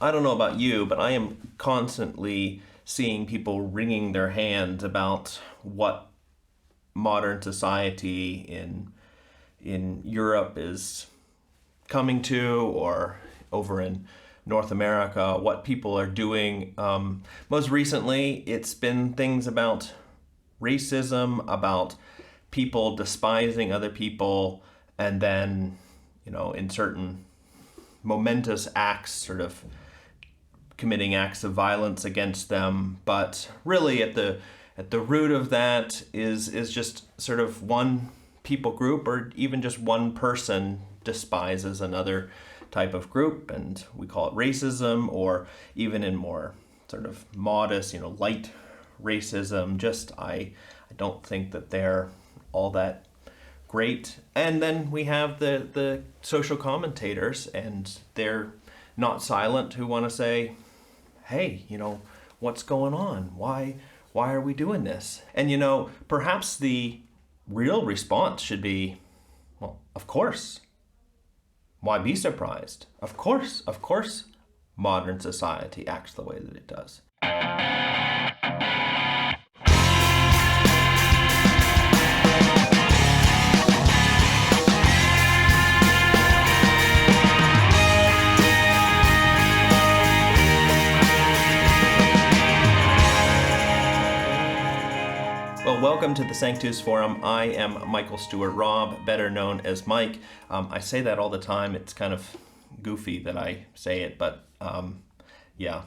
I don't know about you, but I am constantly seeing people wringing their hands about what modern society in Europe is coming to, or over in North America, what people are doing. Most recently, it's been things about racism, about people despising other people, and then, in certain momentous acts, sort of committing acts of violence against them. But really, at the root of that is just sort of one people group, or even just one person despises another type of group, and we call it racism, or even in more sort of modest, light racism. Just I don't think that they're all that great. And then we have the social commentators, and they're not silent, who want to say, hey, what's going on? Why are we doing this? And perhaps the real response should be, well, of course. Why be surprised? Of course, modern society acts the way that it does. Well, welcome to the Sanctus Forum. I am Michael Stewart Robb, better known as Mike. I say that all the time. It's kind of goofy that I say it, but yeah,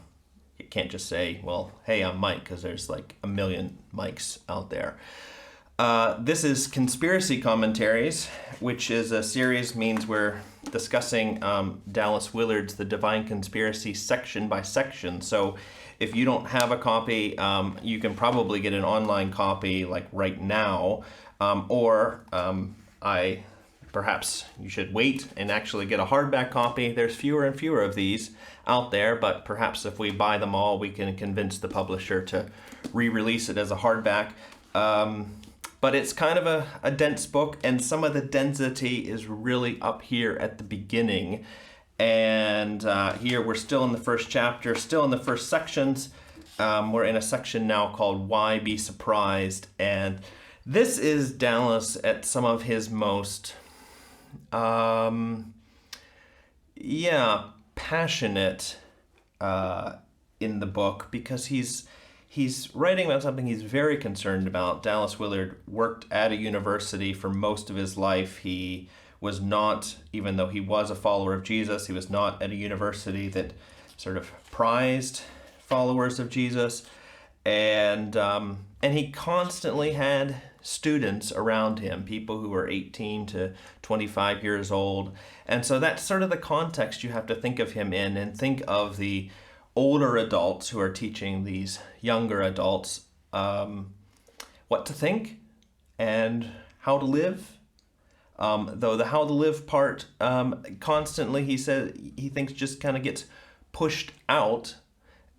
you can't just say, well, hey, I'm Mike, because there's like a million Mikes out there. This is Conspiracy Commentaries, which is a series, means we're discussing Dallas Willard's The Divine Conspiracy section by section. So if you don't have a copy, you can probably get an online copy like right now, or perhaps you should wait and actually get a hardback copy. There's fewer and fewer of these out there, but perhaps if we buy them all, we can convince the publisher to re-release it as a hardback. But it's kind of a dense book, and some of the density is really up here at the beginning. And here we're still in the first chapter, still in the first sections. We're in a section now called Why Be Surprised? And this is Dallas at some of his most, passionate in the book, because he's writing about something he's very concerned about. Dallas Willard worked at a university for most of his life. He was not, even though he was a follower of Jesus, he was not at a university that sort of prized followers of Jesus. And he constantly had students around him, people who were 18 to 25 years old. And so that's sort of the context you have to think of him in, and think of the older adults who are teaching these younger adults what to think and how to live. Though the how to live part, constantly, he said, he thinks just kind of gets pushed out.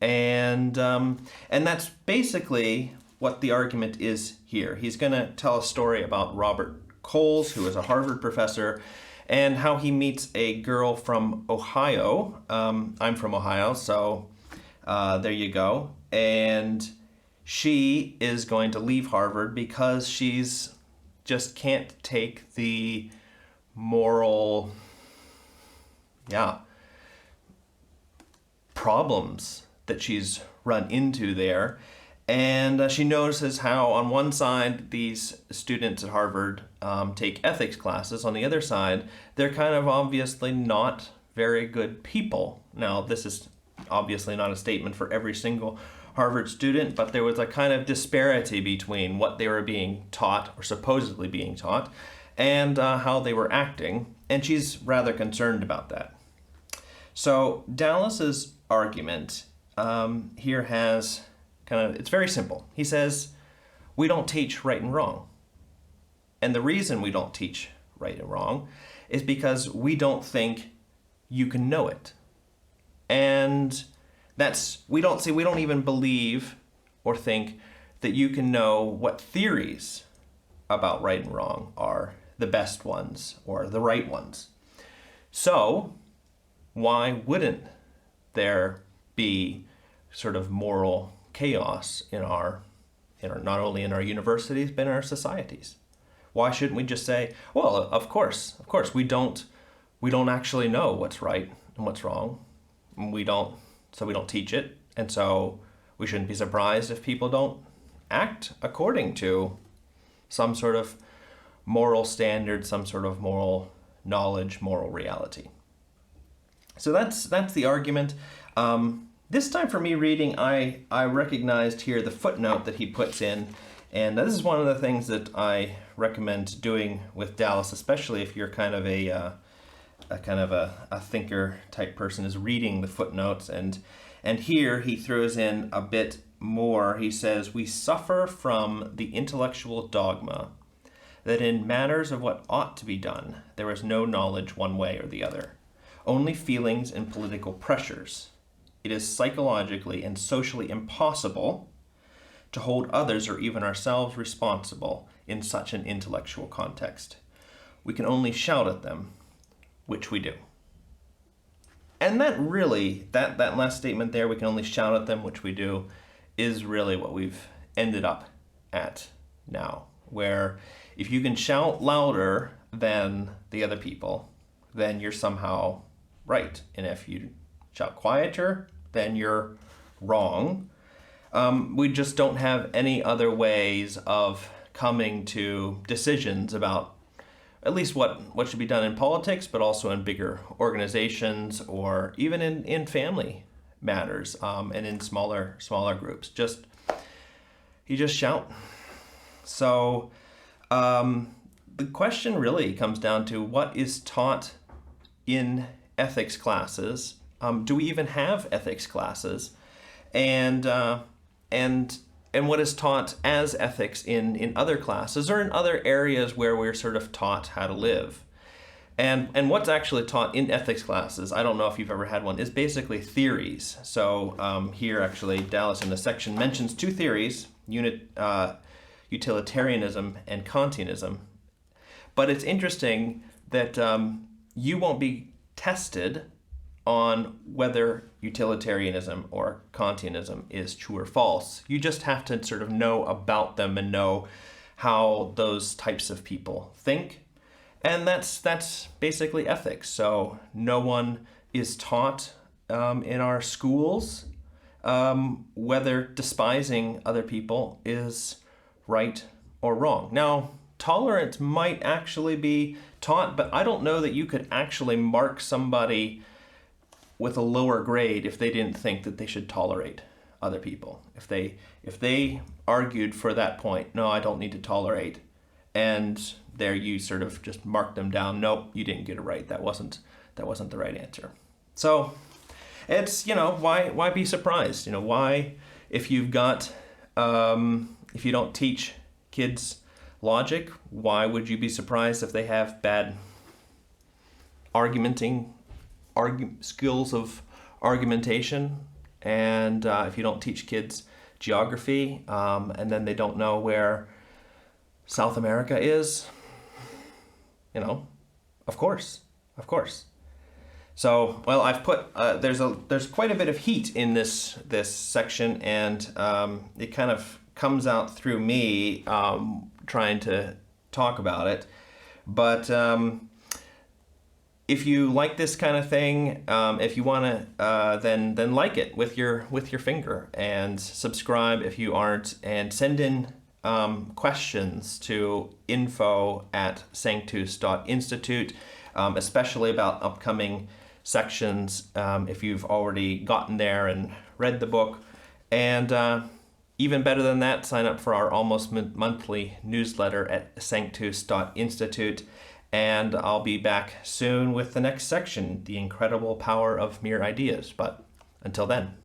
And that's basically what the argument is here. He's going to tell a story about Robert Coles, who is a Harvard professor, and how he meets a girl from Ohio. I'm from Ohio, so there you go. And she is going to leave Harvard because she's just can't take the moral, problems that she's run into there. And she notices how on one side these students at Harvard take ethics classes. On the other side, they're kind of obviously not very good people. Now, this is obviously not a statement for every single Harvard student, but there was a kind of disparity between what they were being taught, or supposedly being taught, and how they were acting, and she's rather concerned about that. So Dallas's argument here has it's very simple. He says, we don't teach right and wrong. And the reason we don't teach right and wrong is because we don't think you can know it. And we don't even believe or think that you can know what theories about right and wrong are the best ones or the right ones. So why wouldn't there be sort of moral chaos in our not only in our universities but in our societies? Why shouldn't we just say, well, of course, we don't actually know what's right and what's wrong. And we don't teach it. And so we shouldn't be surprised if people don't act according to some sort of moral standard, some sort of moral knowledge, moral reality. So that's the argument. This time for me reading, I recognized here the footnote that he puts in, and this is one of the things that I recommend doing with Dallas, especially if you're kind of a thinker type person, is reading the footnotes. And here he throws in a bit more. He says, "We suffer from the intellectual dogma that in matters of what ought to be done, there is no knowledge one way or the other, only feelings and political pressures. It is psychologically and socially impossible to hold others or even ourselves responsible in such an intellectual context. We can only shout at them, which we do." And that really, that last statement there, we can only shout at them, which we do, is really what we've ended up at now, where if you can shout louder than the other people, then you're somehow right. And if you shout quieter, then you're wrong. We just don't have any other ways of coming to decisions about at least what should be done in politics, but also in bigger organizations or even in family matters, and in smaller groups. You just shout. So the question really comes down to what is taught in ethics classes. Do we even have ethics classes? And what is taught as ethics in other classes or in other areas where we're sort of taught how to live? And what's actually taught in ethics classes, I don't know if you've ever had one, is basically theories. So here actually Dallas in the section mentions two theories, utilitarianism and Kantianism. But it's interesting that you won't be tested on whether utilitarianism or Kantianism is true or false. You just have to sort of know about them and know how those types of people think. And that's basically ethics. So no one is taught in our schools whether despising other people is right or wrong. Now, tolerance might actually be taught, but I don't know that you could actually mark somebody with a lower grade if they didn't think that they should tolerate other people. If they argued for that point, no, I don't need to tolerate, and there you sort of just mark them down. Nope, you didn't get it right. That wasn't the right answer. So it's, why be surprised? Why, if you've got if you don't teach kids logic, why would you be surprised if they have bad skills of argumentation? And if you don't teach kids geography, and then they don't know where South America is, of course. So, well, I've put there's quite a bit of heat in this section, and it kind of comes out through me trying to talk about it. But if you like this kind of thing, if you want to, then like it with your finger, and subscribe if you aren't, and send in questions to info@sanctus.institute, especially about upcoming sections, if you've already gotten there and read the book. And even better than that, sign up for our almost monthly newsletter at sanctus.institute. And I'll be back soon with the next section, The Incredible Power of Mere Ideas. But until then.